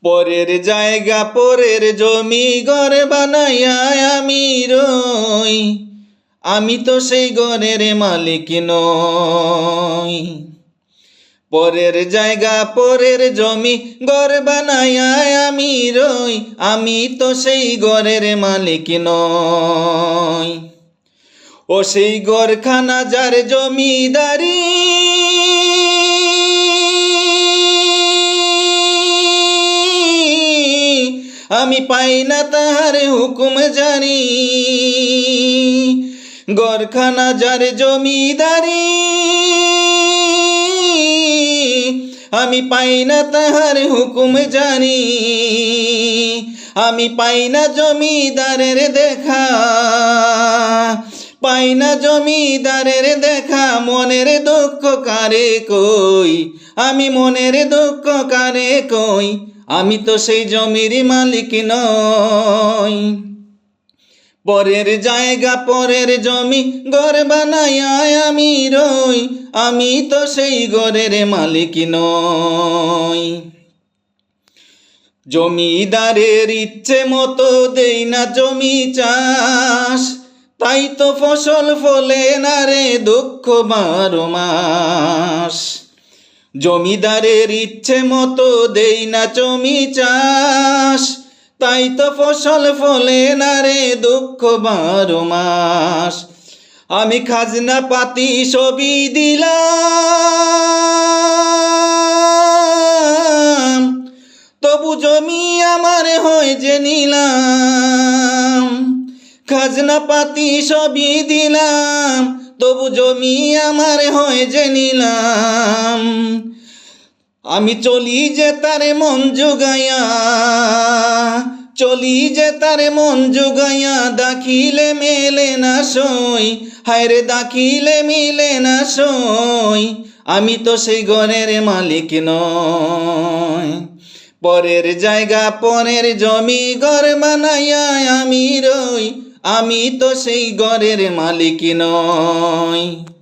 পরের জায়গা পরের জমি ঘর বানাইয়া আমি রই, আমি তো সেই ঘরের মালিক নই। পরের জায়গা পরের জমি ঘর বানাইয়া আমি রই, আমি তো সেই ঘরের মালিক নই। ও সেই ঘরখানা যার জমিদারি, আমি পাই না তাহার হুকুম জারি। ঘরখানা যার জমিদারি, আমি পাই না তাহার হুকুম জারি। আমি পাই না জমিদারের দেখা, পাই না জমিদারের দেখা। মনের দুঃখ কারে কই, আমি মনের দুঃখ কারে কই, আমি তো সেই জমির মালিক নই। পরের জায়গা পরের জমি ঘর বানাইয়া আমি রই, আমি তো সেই ঘরের মালিক নই। জমিদারের ইচ্ছে মতো দেই না জমি চাষ, তাই তো ফসল ফলে না রে দুঃখ 12 মাস। জমিদারের ইচ্ছে মতো দেই না জমি চাষ, তাই তো ফসল ফলে না রে দুঃখ 12 মাস। আমি খাজনা পাতি সবই দিলাম, তবু জমি আমার হয় যে নিলাম। খাজনা পাতি সবই দিলাম, তবু জমি আমার হয় যে নিলাম। আমি চলি যে তারে মন জুগাইয়া, চলি যে তারে মন জুগাইয়া। দাখিলে মেলে না সই, হায়রে দাখিলে মিলে না সই, আমি তো সেই ঘরের মালিক নই। পরের জায়গা পরের জমি ঘর বানাইয়া আমি রই, আমি তো সেই ঘরের মালিক নই।